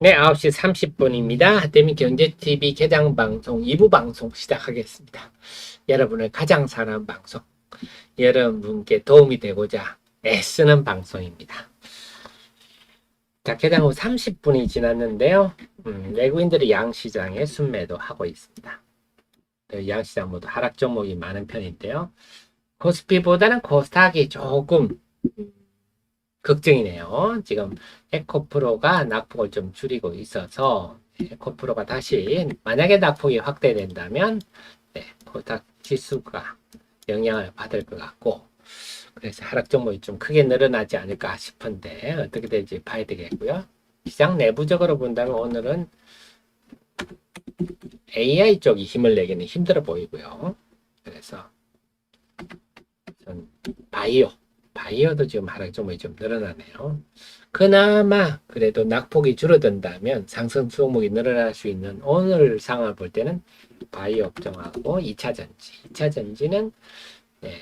네, 9시 30분입니다. 하태민 경제TV 개장 방송 2부 방송 시작하겠습니다. 여러분을 가장 사랑하는 방송, 여러분께 도움이 되고자 애쓰는 방송입니다. 자, 개장 후 30분이 지났는데요. 외국인들이 양시장에 순매도 하고 있습니다. 양시장 모두 하락 종목이 많은 편인데요. 코스피보다는 코스닥이 조금 걱정이네요. 지금 에코프로가 낙폭을 좀 줄이고 있어서 에코프로가 다시 만약에 낙폭이 확대된다면 코스닥 지수가 영향을 받을 것 같고, 그래서 하락 종목이 좀 크게 늘어나지 않을까 싶은데 어떻게 될지 봐야 되겠고요. 시장 내부적으로 본다면 오늘은 AI 쪽이 힘을 내기는 힘들어 보이고요. 그래서 전 바이오도 지금 하락 종목이 좀 늘어나네요. 그나마 그래도 낙폭이 줄어든다면 상승 수목이 늘어날 수 있는 오늘 상황을 볼 때는 바이오 업종하고 2차 전지는 네,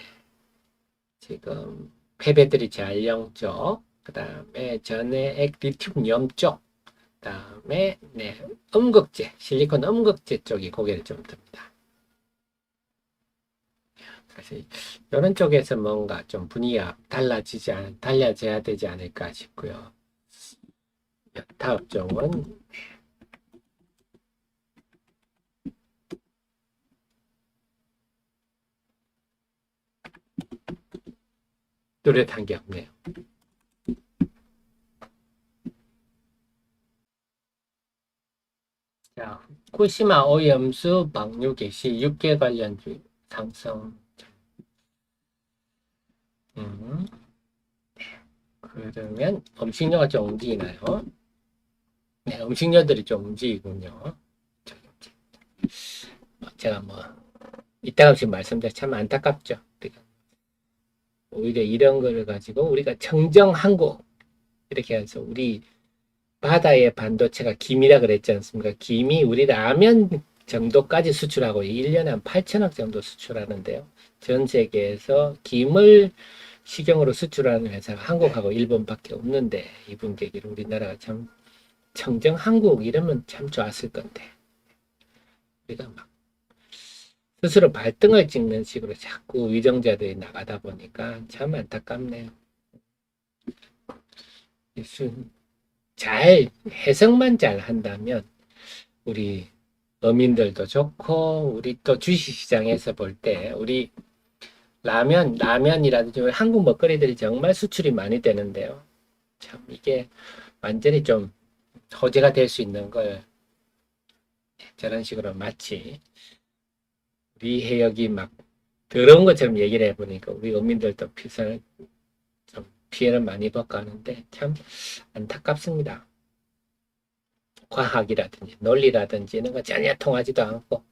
지금 폐배터리 제한령 쪽, 그 다음에 전해액 리튬염 쪽, 그 다음에 실리콘 음극재 쪽이 고개를 좀 듭니다. 사실 이런 쪽에서 뭔가 좀 분위기가 달라져야 되지 않을까 싶고요. 여타 업종은 뚜렷한 게 없네요. 자, 후쿠시마 오염수 방류 개시 6개 관련주 상승. 음, 그러면 음식료가 좀 움직이나요? 네, 음식료들이 좀 움직이군요. 제가 이따가 지금 말씀드려 참 안타깝죠. 오히려 이런 거를 가지고 우리가 청정한국 이렇게 해서 우리 바다의 반도체가 김이라 그랬지 않습니까? 김이 우리 라면 정도까지 수출하고 1년에 한 8천억 정도 수출하는데요. 전 세계에서 김을 식용으로 수출하는 회사가 한국하고 일본밖에 없는데 이분 계기로 우리나라가 참 청정한국 이러면 참 좋았을 건데 우리가 막 스스로 발등을 찍는 식으로 자꾸 위정자들이 나가다 보니까 참 안타깝네요. 잘 해석만 잘 한다면 우리 어민들도 좋고 우리 또 주식시장에서 볼 때 우리 라면이라든지 한국 먹거리들이 정말 수출이 많이 되는데요. 참 이게 완전히 좀 호재가 될 수 있는 걸 저런 식으로 마치 우리 해역이 막 더러운 것처럼 얘기를 해보니까 우리 어민들도 좀 피해를 많이 받고 하는데 참 안타깝습니다. 과학이라든지 논리라든지 이런 거 전혀 통하지도 않고.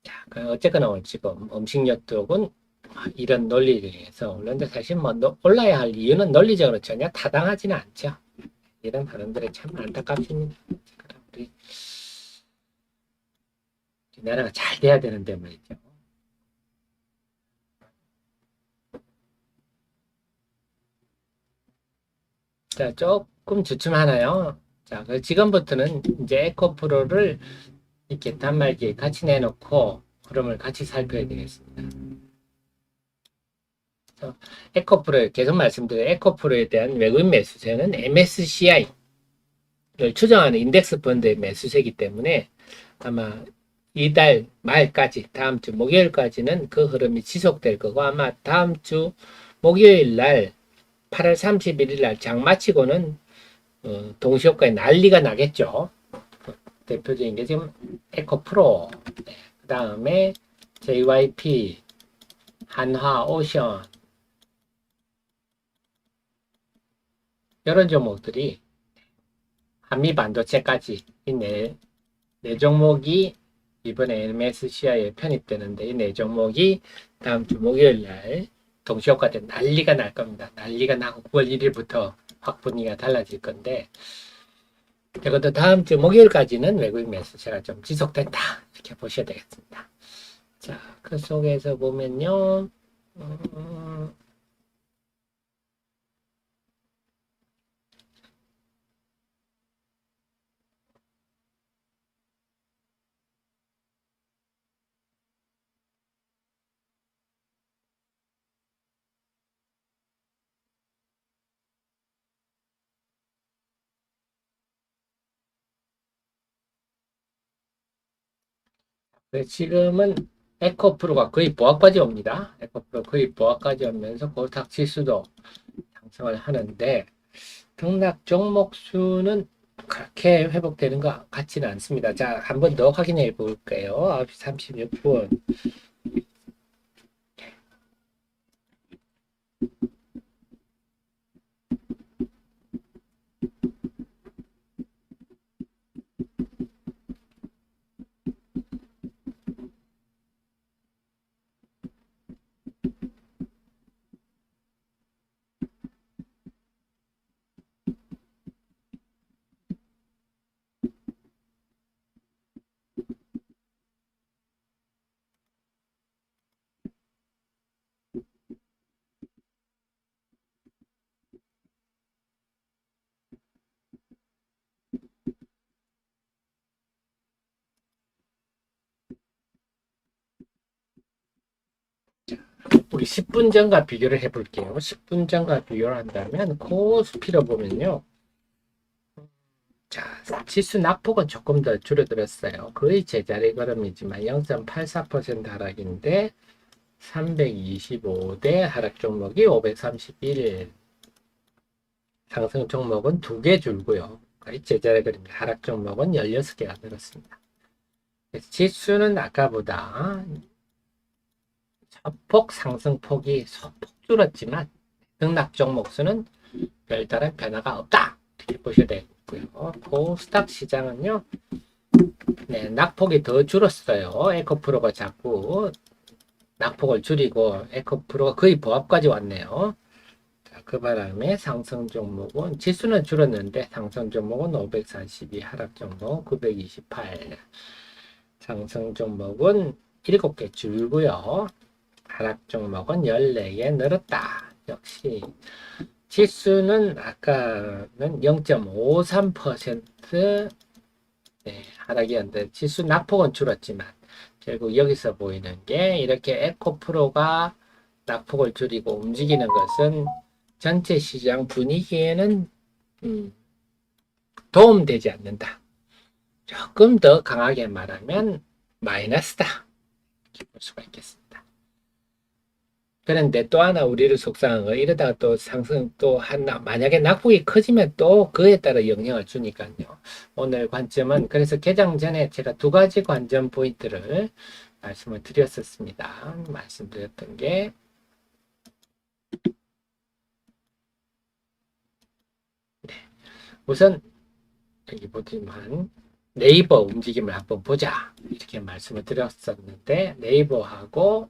자, 어쨌거나 오늘 지금 음식료 쪽은 이런 논리를 위해서 올랐는데 사실 올라야 할 이유는 논리적으로 전혀 타당하지는 않죠. 이런 사람들이 참 안타깝습니다. 우리 나라가 잘 돼야 되는데 말이죠. 자, 조금 주춤하나요? 자, 지금부터는 이제 에코프로를 이렇게 단말기에 같이 내놓고 흐름을 같이 살펴야 되겠습니다. 에코프로 계속 말씀드린 에코프로에 대한 외국인 매수세는 MSCI를 추정하는 인덱스 펀드의 매수세이기 때문에 아마 이달 말까지 다음 주 목요일까지는 그 흐름이 지속될 거고 아마 다음 주 목요일 날 8월 31일 날 장 마치고는 동시효과에 난리가 나겠죠. 대표적인 게 지금 에코프로, 그 다음에 JYP, 한화, 오션 이런 종목들이 한미 반도체까지 이 네 종목이 이번에 MSCI에 편입되는데 이 네 종목이 다음 주 목요일 날 동시효과 때 난리가 날 겁니다. 난리가 나고 9월 1일부터 확 분위기가 달라질 건데 적어도 다음 주 목요일까지는 외국인 매수세가 좀 지속된다 이렇게 보셔야 되겠습니다. 자, 그 속에서 보면요. 음, 지금은 에코프로가 거의 보합까지 옵니다. 에코프로 거의 보합까지 오면서 코스닥 지수도 상승을 하는데 등락 종목 수는 그렇게 회복되는 것 같지는 않습니다. 자, 한 번 더 확인해 볼게요. 9시 36분. 우리 10분 전과 비교를 해볼게요. 10분 전과 비교를 한다면 코스피로 보면요. 자, 지수 낙폭은 조금 더 줄어들었어요. 거의 제자리 걸음이지만 0.84% 하락인데 325대 하락 종목이 531. 상승 종목은 2개 줄고요. 거의 제자리 걸음입니다. 하락 종목은 16개가 늘었습니다. 지수는 아까보다 소폭 상승폭이 소폭 줄었지만 등락 종목 수는 별다른 변화가 없다. 이렇게 보셔야 되고요. 코스닥 시장은요. 네, 낙폭이 더 줄었어요. 에코프로가 자꾸 낙폭을 줄이고 에코프로가 거의 보합까지 왔네요. 자, 그 바람에 상승 종목은 지수는 줄었는데 상승 종목은 542, 하락 종목 928. 상승 종목은 7개 줄고요. 하락 종목은 14개 늘었다. 역시 지수는 아까는 0.53% 네, 하락이었는데 지수 낙폭은 줄었지만 결국 여기서 보이는 게 이렇게 에코프로가 낙폭을 줄이고 움직이는 것은 전체 시장 분위기에는 도움되지 않는다. 조금 더 강하게 말하면 마이너스다. 이렇게 볼 수가 있겠습니다. 그런데 또 하나 우리를 속상한 거 이러다가 또 상승 또 하나 만약에 낙폭이 커지면 또 그에 따라 영향을 주니까요. 오늘 관점은 그래서 개장 전에 제가 2가지 관점 포인트를 말씀을 드렸었습니다. 말씀드렸던 게 우선 여기 보지만 네이버 움직임을 한번 보자 이렇게 말씀을 드렸었는데 네이버하고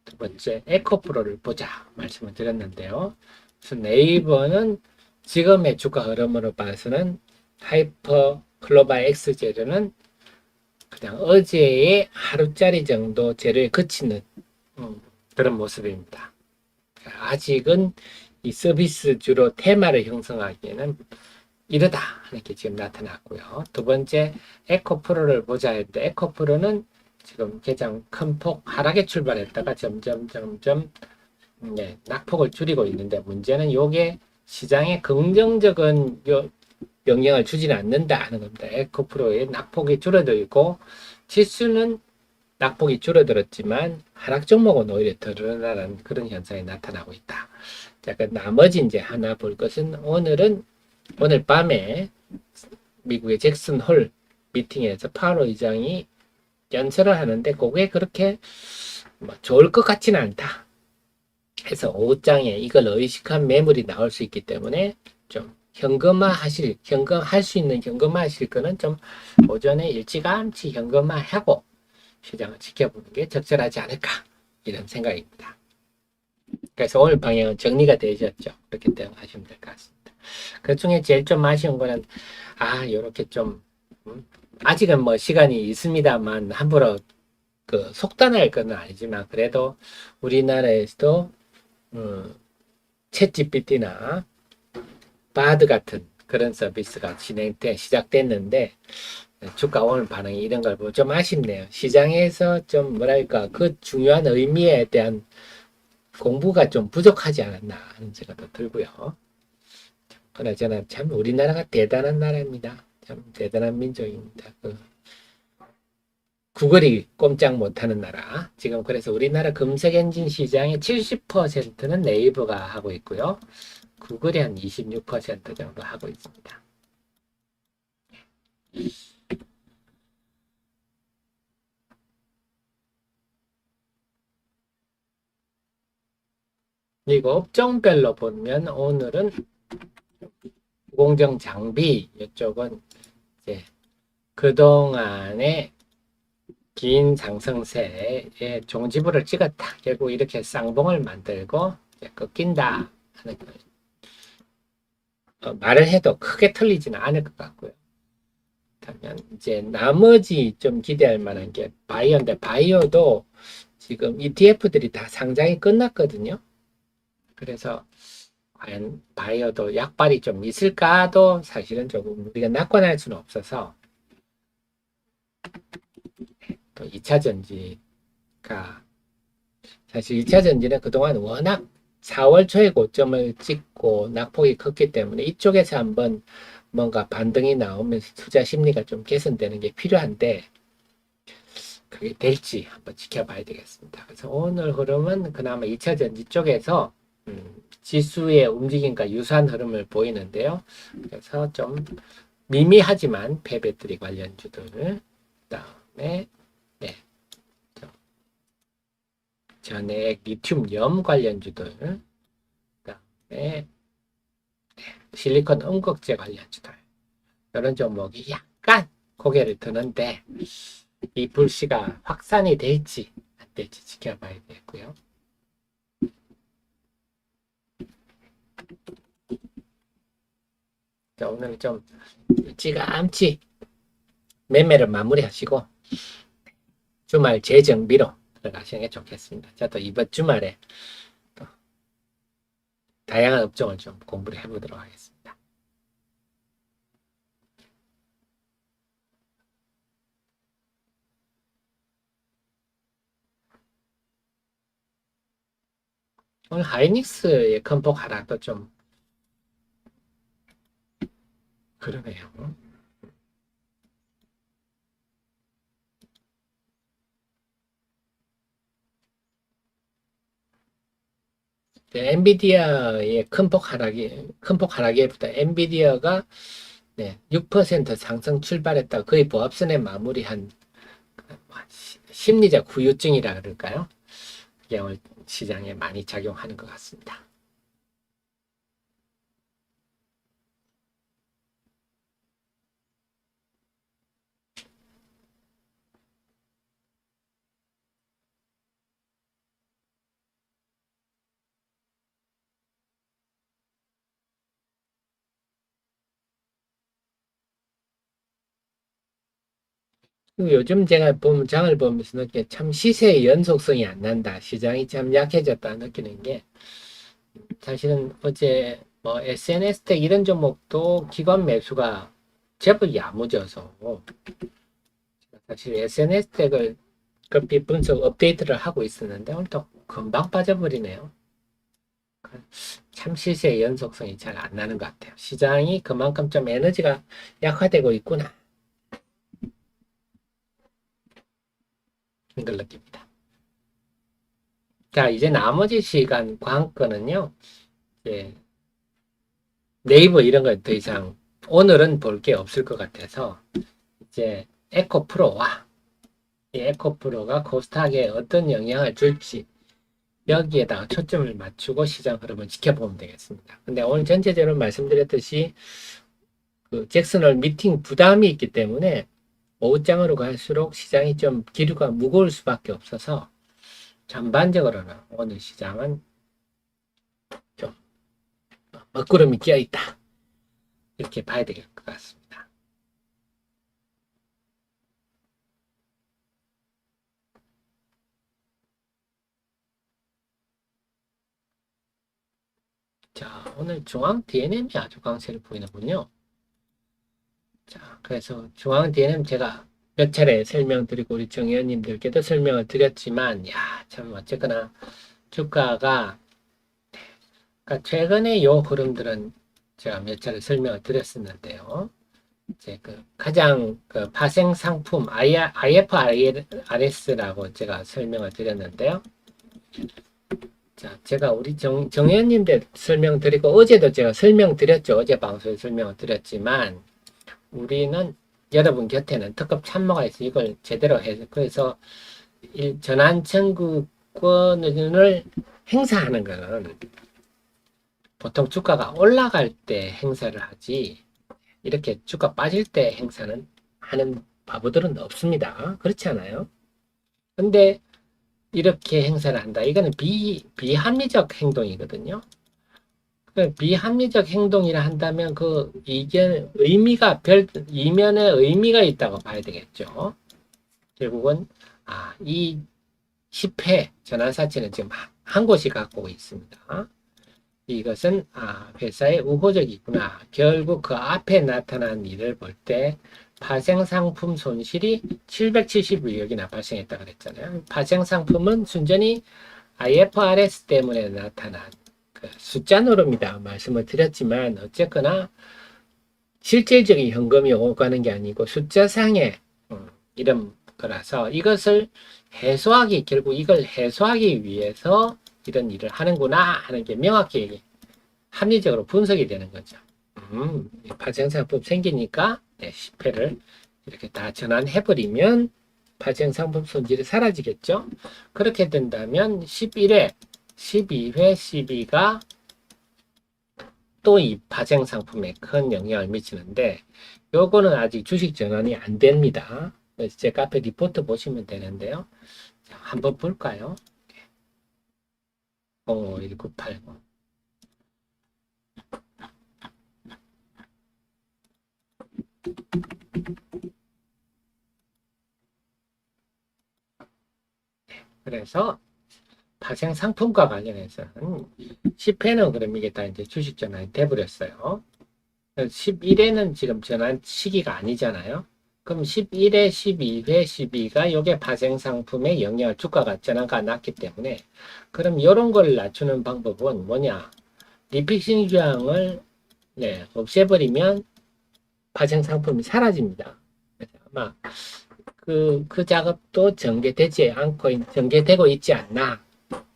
두 번째 에코프로를 보자 말씀을 드렸는데요. 그래서 네이버는 지금의 주가 흐름으로 봐서는 하이퍼 클로바 X 재료는 그냥 어제의 하루짜리 정도 재료에 그치는 그런 모습입니다. 아직은 이 서비스주로 테마를 형성하기에는 이르다 하는 게 지금 나타났고요. 두 번째 에코프로를 보자 할때 에코프로는 지금 개장 큰 폭 하락에 출발했다가 점점 네, 낙폭을 줄이고 있는데 문제는 이게 시장에 긍정적인 영향을 주지는 않는다 하는 겁니다. 에코프로의 낙폭이 줄어들고 지수는 낙폭이 줄어들었지만 하락 종목은 오히려 더 늘어나는 그런 현상이 나타나고 있다. 자, 그 나머지 이제 하나 볼 것은 오늘 밤에 미국의 잭슨 홀 미팅에서 파월 의장이 연설을 하는데 그게 그렇게 뭐 좋을 것 같지는 않다. 해서 오후장에 이걸 의식한 매물이 나올 수 있기 때문에 좀 현금화할 수 있는 현금화하실 거는 좀 오전에 일찌감치 현금화하고 시장을 지켜보는 게 적절하지 않을까 이런 생각입니다. 그래서 오늘 방향은 정리가 되셨죠. 그렇게 대응하시면 될 것 같습니다. 그 중에 제일 좀 아쉬운 거는 요렇게 좀 아직은 뭐 시간이 있습니다만 함부로 그 속단할 건 아니지만 그래도 우리나라에서도 챗GPT나 바드 같은 그런 서비스가 시작됐는데 주가 오늘 반응이 이런 걸 보면 좀 아쉽네요. 시장에서 좀 뭐랄까 그 중요한 의미에 대한 공부가 좀 부족하지 않았나 하는 생각도 들고요. 그나저나 참 우리나라가 대단한 나라입니다. 참 대단한 민족입니다. 구글이 꼼짝 못하는 나라. 지금 그래서 우리나라 검색 엔진 시장의 70%는 네이버가 하고 있고요. 구글이 한 26% 정도 하고 있습니다. 그리고 업종별로 보면 오늘은 공정 장비 이쪽은 이제 그동안에 긴 상승세에 종지부를 찍었다. 결국 이렇게 쌍봉을 만들고 꺾인다 하는 말을 해도 크게 틀리지는 않을 것 같고요. 그러면 이제 나머지 좀 기대할 만한 게 바이오인데 바이오도 지금 ETF들이 다 상장이 끝났거든요. 그래서 과연 바이오도 약발이 좀 있을까도 사실은 조금 우리가 낙관할 수는 없어서 또 2차 전지가 사실 2차 전지는 그동안 워낙 4월 초에 고점을 찍고 낙폭이 컸기 때문에 이쪽에서 한번 뭔가 반등이 나오면서 투자 심리가 좀 개선되는 게 필요한데 그게 될지 한번 지켜봐야 되겠습니다. 그래서 오늘 흐름은 그나마 2차 전지 쪽에서 지수의 움직임과 유사한 흐름을 보이는데요. 그래서 좀 미미하지만 폐배터리 관련주들 그다음에 네, 전액 리튬염 관련주들 그다음에 실리콘 음극재 관련주들 이런 종목이 약간 고개를 드는데 이 불씨가 확산이 될지 안 될지 지켜봐야 되고요. 자, 오늘 좀 일찌감치 매매를 마무리하시고 주말 재정비로 들어가시는 게 좋겠습니다. 자, 또 이번 주말에 또 다양한 업종을 좀 공부를 해보도록 하겠습니다. 오늘 하이닉스의 큰 폭 하락도 좀 그러네요. 엔비디아의 큰 폭 하락에부터 엔비디아가 네, 6% 상승 출발했다. 거의 보합선에 마무리한 심리적 후유증이라 그럴까요? 그게 오늘 시장에 많이 작용하는 것 같습니다. 요즘 제가 장을 보면서 느끼는 참 시세의 연속성이 안 난다. 시장이 참 약해졌다 느끼는 게 사실은 어제 뭐 SNS텍 이런 종목도 기관 매수가 제법 야무져서 사실 SNS텍을 급히 분석 업데이트를 하고 있었는데 오늘 또 금방 빠져버리네요. 참 시세의 연속성이 잘 안 나는 것 같아요. 시장이 그만큼 좀 에너지가 약화되고 있구나. 이걸 느낍니다. 자, 이제 나머지 시간 관건은요. 이제 네이버 이런 거 더 이상 오늘은 볼 게 없을 것 같아서 이제 에코프로와 이 에코프로가 코스닥에 어떤 영향을 줄지 여기에다가 초점을 맞추고 시장 흐름을 지켜보면 되겠습니다. 근데 오늘 전체적으로 말씀드렸듯이 그 잭슨홀 미팅 부담이 있기 때문에 오후장으로 갈수록 시장이 좀 기류가 무거울 수밖에 없어서 전반적으로는 오늘 시장은 좀 먹구름이 끼어있다 이렇게 봐야 될 것 같습니다. 자, 오늘 중앙 DNM이 아주 강세를 보이는군요. 자, 그래서 중앙 DNM 제가 몇 차례 설명드리고 우리 정 의원님들께도 설명을 드렸지만 야, 참 어쨌거나 주가가 그러니까 최근에 요 흐름들은 제가 몇 차례 설명을 드렸었는데요. 이제 그 가장 그 파생 상품 IFRS라고 제가 설명을 드렸는데요. 자, 제가 우리 정현님들 설명드리고 어제도 제가 설명드렸죠. 어제 방송에 설명을 드렸지만 우리는 여러분 곁에는 특급 참모가 있어 이걸 제대로 해서 그래서 전환 청구권을 행사하는 거는 보통 주가가 올라갈 때 행사를 하지 이렇게 주가 빠질 때 행사는 하는 바보들은 없습니다. 그렇지 않아요? 근데 이렇게 행사를 한다. 이거는 비합리적 행동이거든요. 비합리적 행동이라 한다면 그 이견 의미가 이면에 의미가 있다고 봐야 되겠죠. 결국은 이 10회 전환사채는 지금 한 곳이 갖고 있습니다. 이것은 회사의 우호적이구나. 결국 그 앞에 나타난 일을 볼 때 파생상품 손실이 772억이나 발생했다고 그랬잖아요. 파생상품은 순전히 IFRS 때문에 나타난 그 숫자 노름이다 말씀을 드렸지만 어쨌거나 실질적인 현금이 오가는 게 아니고 숫자상의 이런 거라서 이것을 결국 이걸 해소하기 위해서 이런 일을 하는구나 하는 게 명확히 합리적으로 분석이 되는 거죠. 파생상품 생기니까 10회를 이렇게 다 전환해버리면 파생상품 손질이 사라지겠죠. 그렇게 된다면 11회, 12회, 12가 또 이 파생상품에 큰 영향을 미치는데 요거는 아직 주식 전환이 안 됩니다. 제 카페 리포트 보시면 되는데요. 자, 한번 볼까요? 051980. 그래서 파생 상품과 관련해서는 10회는 그럼 이게 다 이제 주식 전환이 돼버렸어요. 11회는 지금 전환 시기가 아니잖아요. 그럼 11회, 12회, 12가 이게 파생 상품의 영향을 주가가 전환가 났기 때문에 그럼 이런 걸 낮추는 방법은 뭐냐? 리픽싱 조항을 없애버리면 파생 상품이 사라집니다. 그래서 아마 그 작업도 전개되고 있지 않나.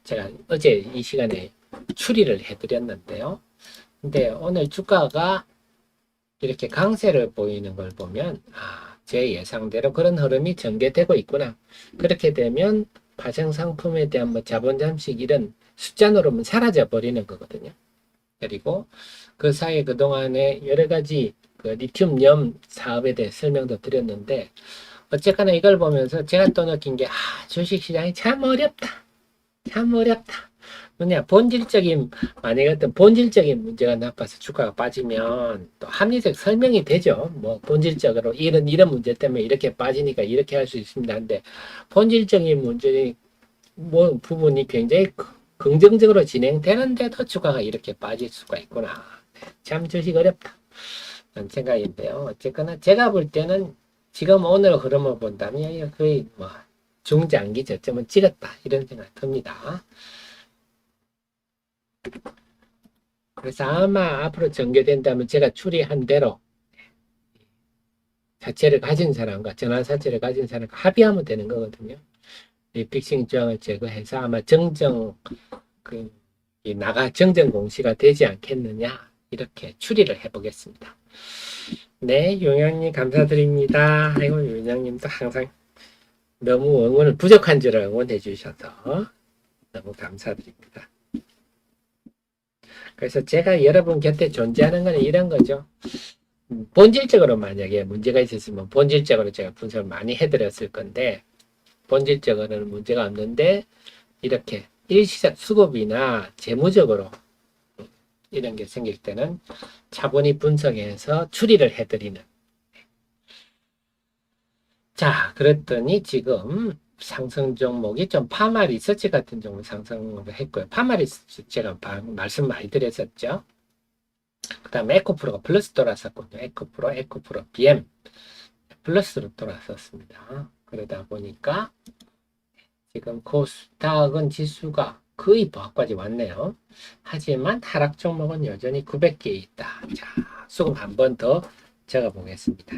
제가 어제 이 시간에 추리를 해드렸는데요. 근데 오늘 주가가 이렇게 강세를 보이는 걸 보면 제 예상대로 그런 흐름이 전개되고 있구나. 그렇게 되면 파생 상품에 대한 자본 잠식 이런 숫자 노름은 사라져 버리는 거거든요. 그리고 그 사이에 그동안에 여러 가지 그 리튬염 사업에 대해 설명도 드렸는데 어쨌거나 이걸 보면서 제가 또 느낀 게 주식시장이 참 어렵다. 뭐냐 만약에 어떤 본질적인 문제가 나빠서 주가가 빠지면 또 합리적 설명이 되죠. 뭐 본질적으로 이런 문제 때문에 이렇게 빠지니까 이렇게 할 수 있습니다. 근데 본질적인 문제 부분이 굉장히 긍정적으로 진행되는데도 주가가 이렇게 빠질 수가 있구나. 참 주식 어렵다. 라는 생각인데요. 어쨌거나 제가 볼 때는 지금 오늘 흐름을 본다면 거의 중장기 저점은 찍었다 이런 생각 듭니다. 그래서 아마 앞으로 전개된다면 제가 추리한 대로 자체를 가진 사람과 전환사채를 가진 사람과 합의하면 되는 거거든요. 리픽싱 조항을 제거해서 아마 정정 공시가 되지 않겠느냐 이렇게 추리를 해보겠습니다. 네, 용양님 감사드립니다. 아이고 용양님도 항상 너무 응원을 부족한 줄 응원해 주셔서 너무 감사드립니다. 그래서 제가 여러분 곁에 존재하는 건 이런 거죠. 본질적으로 만약에 문제가 있었으면 본질적으로 제가 분석을 많이 해드렸을 건데 본질적으로는 문제가 없는데 이렇게 일시적 수급이나 재무적으로 이런 게 생길 때는 차분히 분석해서 추리를 해드리는. 자, 그랬더니 지금 상승 종목이 좀 파마 리서치 같은 종목 상승을 했고요. 파마 리서치 제가 말씀 많이 드렸었죠. 그 다음에 에코프로가 플러스 돌았었거든요. 에코프로 BM 플러스로 돌았었습니다. 그러다 보니까 지금 코스닥은 지수가 거의 보합까지 왔네요. 하지만 하락 종목은 여전히 900개 있다. 자, 수급 한 번 더 적어 보겠습니다.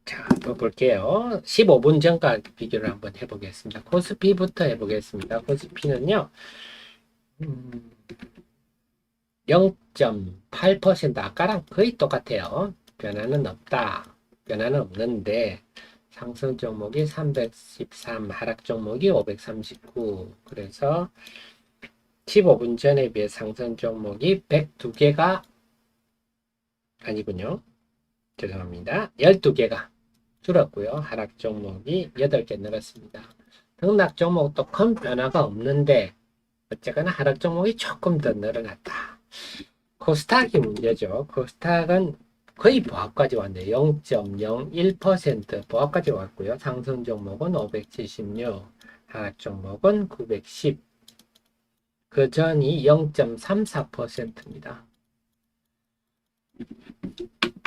자, 또 볼게요. 15분 전과 비교를 한번 해보겠습니다. 코스피부터 해보겠습니다. 코스피는요, 0.8% 아까랑 거의 똑같아요. 변화는 없다. 변화는 없는데, 상승 종목이 313, 하락 종목이 539. 그래서 15분 전에 비해 상승 종목이 102개가 아니군요. 죄송합니다. 12개가 줄었고요. 하락 종목이 8개 늘었습니다. 등락 종목도 큰 변화가 없는데 어쨌거나 하락 종목이 조금 더 늘어났다. 코스닥이 문제죠. 코스닥은 거의 보합까지 왔네요. 0.01% 보합까지 왔고요. 상승 종목은 576, 하락 종목은 910. 그 전이 0.34%입니다.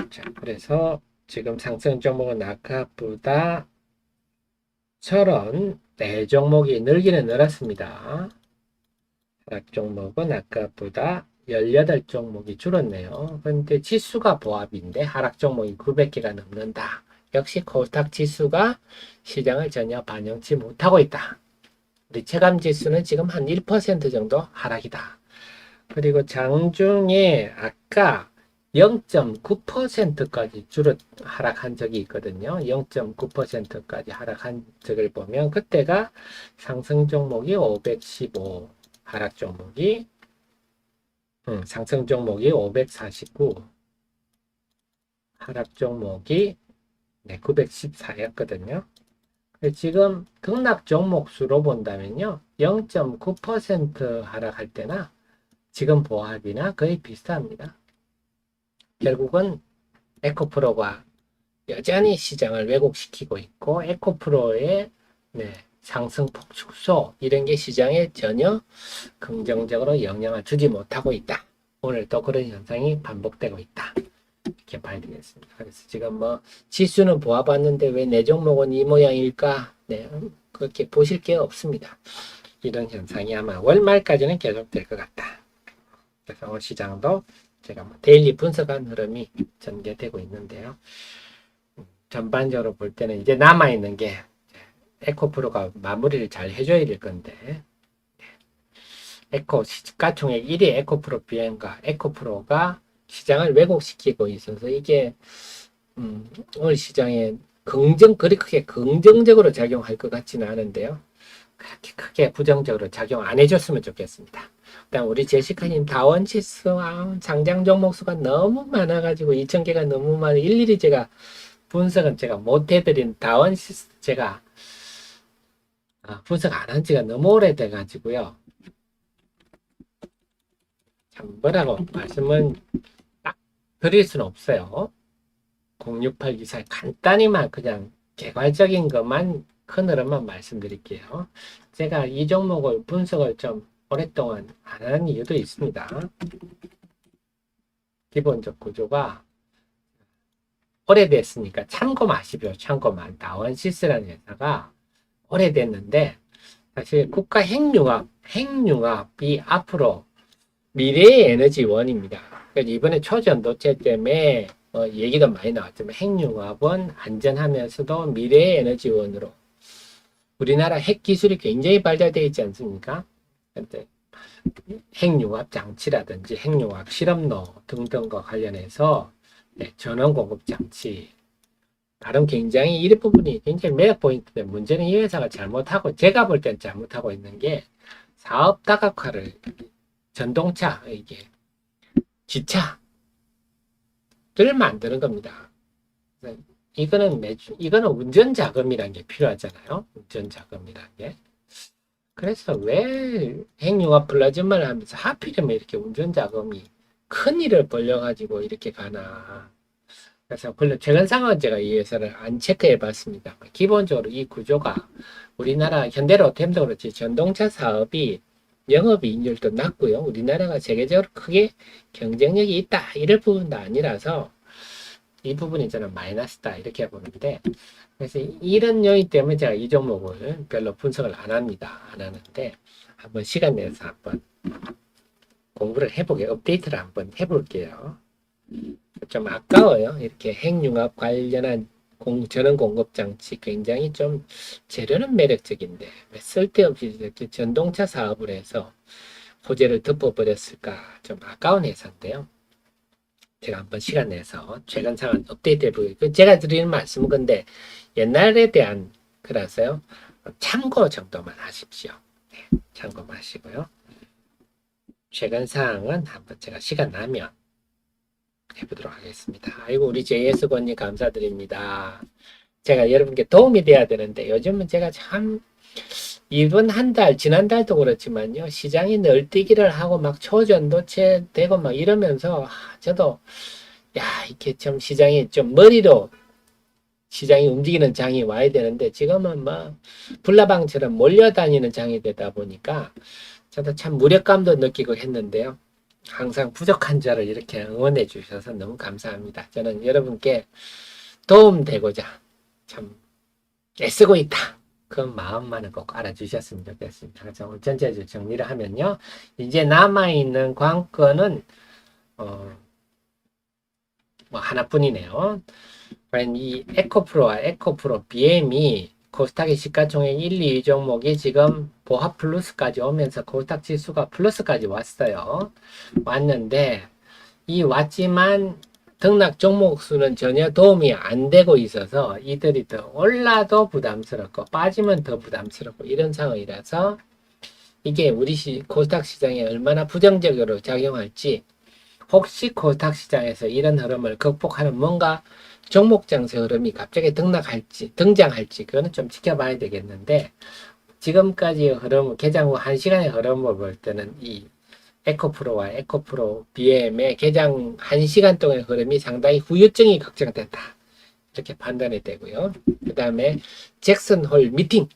자, 그래서 지금 상승 종목은 아까보다 34종목이 늘기는 늘었습니다. 하락 종목은 아까보다 18종목이 줄었네요. 그런데 지수가 보합인데 하락 종목이 900개가 넘는다. 역시 코스닥 지수가 시장을 전혀 반영치 못하고 있다. 우리 체감 지수는 지금 한 1% 정도 하락이다. 그리고 장중에 아까 0.9%까지 하락한 적이 있거든요. 0.9%까지 하락한 적을 보면 그때가 상승 종목이 515, 하락 종목이 상승 종목이 549, 하락 종목이 914였거든요. 지금 등락 종목 수로 본다면요. 0.9% 하락할 때나 지금 보합이나 거의 비슷합니다. 결국은 에코프로가 여전히 시장을 왜곡시키고 있고 에코프로의 상승폭 축소 이런 게 시장에 전혀 긍정적으로 영향을 주지 못하고 있다. 오늘 또 그런 현상이 반복되고 있다. 이렇게 봐야 되겠습니다. 그래서 지금 지수는 보아봤는데 왜 내 종목은 이 모양일까? 네, 그렇게 보실 게 없습니다. 이런 현상이 아마 월말까지는 계속될 것 같다. 그래서 오늘 시장도 제가 데일리 분석한 흐름이 전개되고 있는데요. 전반적으로 볼 때는 이제 남아있는 게 에코프로가 마무리를 잘 해줘야 될 건데 시가총액 1위 에코프로 비행과 에코프로가 시장을 왜곡시키고 있어서 이게 오늘 시장에 그리 크게 긍정적으로 작용할 것 같지는 않은데요. 그렇게 크게 부정적으로 작용 안 해줬으면 좋겠습니다. 일단 우리 제시카님 다원지수 상장 종목 수가 너무 많아가지고 2,000개가 너무 많아 일일이 제가 분석은 제가 못 해드린 다원지수 제가 분석 안 한 지가 너무 오래돼가지고요. 참 뭐라고 말씀은 딱 드릴 수는 없어요. 068 기사에 간단히만 그냥 개괄적인 것만 큰 흐름만 말씀드릴게요. 제가 이 종목을 분석을 좀 오랫동안 안 하는 이유도 있습니다. 기본적 구조가 오래됐으니까 참고 마십시오. 참고만. 다원시스라는 회사가 오래됐는데 사실 국가 핵융합이 앞으로 미래의 에너지원입니다. 그래서 이번에 초전도체 때문에 얘기도 많이 나왔지만 핵융합은 안전하면서도 미래의 에너지원으로 우리나라 핵 기술이 굉장히 발달되어 있지 않습니까? 근데 핵융합 장치라든지 핵융합 실험로 등등과 관련해서 전원 공급 장치 다른 굉장히 이 부분이 굉장히 매력 포인트인데 문제는 이 회사가 잘못하고 제가 볼 땐 잘못하고 있는 게 사업 다각화를 전동차 이게 기차 만드는 겁니다. 이거는 운전 자금이라는 게 필요하잖아요. 운전 자금이라는 게. 그래서 왜 핵융합 플라즈마를 하면서 하필이면 이렇게 운전 자금이 큰 일을 벌려가지고 이렇게 가나. 그래서 물론 최근 상황은 제가 이 회사를 안 체크해 봤습니다. 기본적으로 이 구조가 우리나라 현대로템도 그렇지 전동차 사업이 영업이익률도 낮고요. 우리나라가 세계적으로 크게 경쟁력이 있다 이럴 부분도 아니라서 이 부분이 저는 마이너스다 이렇게 보는데, 그래서 이런 요인 때문에 제가 이 종목을 별로 분석을 안 합니다. 안 하는데 한번 시간 내서 한번 공부를 해보게 업데이트를 한번 해볼게요. 좀 아까워요. 이렇게 핵융합 관련한 전원 공급 장치 굉장히 좀 재료는 매력적인데 왜 쓸데없이 이렇게 전동차 사업을 해서 호재를 덮어버렸을까 좀 아까운 회사인데요. 제가 한번 시간 내서 최근 상황 업데이트 해보고 제가 드리는 말씀은 근데 옛날에 대한 거라서요. 참고 정도만 하십시오. 네, 참고만 하시고요. 최근 사항은 한번 제가 시간 나면 해보도록 하겠습니다. 아이고 우리 JS권님 감사드립니다. 제가 여러분께 도움이 돼야 되는데 요즘은 제가 참 이번 한 달, 지난달도 그렇지만요. 시장이 널뛰기를 하고 막 초전도체 되고 막 이러면서 저도 야 이렇게 좀 시장이 좀 머리로 시장이 움직이는 장이 와야 되는데 지금은 막 불나방처럼 몰려다니는 장이 되다 보니까 저도 참 무력감도 느끼고 했는데요. 항상 부족한 자를 이렇게 응원해 주셔서 너무 감사합니다. 저는 여러분께 도움되고자 참 애쓰고 있다. 그 마음만은 꼭 알아주셨으면 좋겠습니다. 그래서 오늘 전체적으로 정리를 하면요. 이제 남아있는 관건은 뭐 하나뿐이네요. 이 에코프로와 에코프로 BM이 코스닥의 시가총액 1, 2 종목이 지금 보합 플러스까지 오면서 코스닥 지수가 플러스까지 왔어요. 왔는데 이 왔지만 등락 종목 수는 전혀 도움이 안 되고 있어서 이들이 더 올라도 부담스럽고 빠지면 더 부담스럽고 이런 상황이라서 이게 우리 코스닥 시장에 얼마나 부정적으로 작용할지, 혹시 코스닥 시장에서 이런 흐름을 극복하는 뭔가 종목 장세 흐름이 갑자기 등장할지 그거는 좀 지켜봐야 되겠는데, 지금까지의 흐름, 개장 후 1시간의 흐름을 볼 때는 이 에코프로와 에코프로 BM의 개장 1시간 동안의 흐름이 상당히 후유증이 걱정된다. 이렇게 판단이 되고요. 그 다음에 잭슨 홀 미팅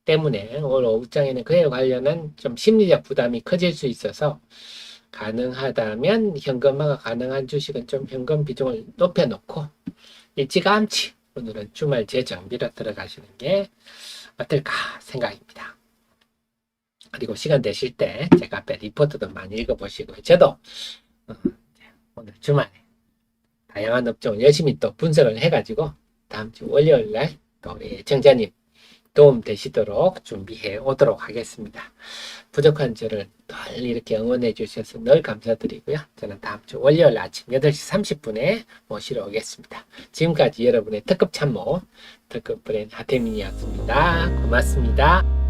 때문에 오늘 오후장에는 그에 관련한 좀 심리적 부담이 커질 수 있어서 가능하다면 현금화가 가능한 주식은 좀 현금 비중을 높여놓고 일찌감치 오늘은 주말 재정비로 들어가시는 게 어떨까 생각입니다. 그리고 시간 되실 때 제가 앞에 리포트도 많이 읽어보시고요. 저도 오늘 주말에 다양한 업종을 열심히 또 분석을 해가지고 다음 주 월요일날 또 우리 청자님 도움 되시도록 준비해 오도록 하겠습니다. 부족한 저를 늘 이렇게 응원해 주셔서 늘 감사드리고요. 저는 다음 주 월요일 아침 8시 30분에 모시러 오겠습니다. 지금까지 여러분의 특급 참모, 특급 브랜드 하태민이었습니다. 고맙습니다.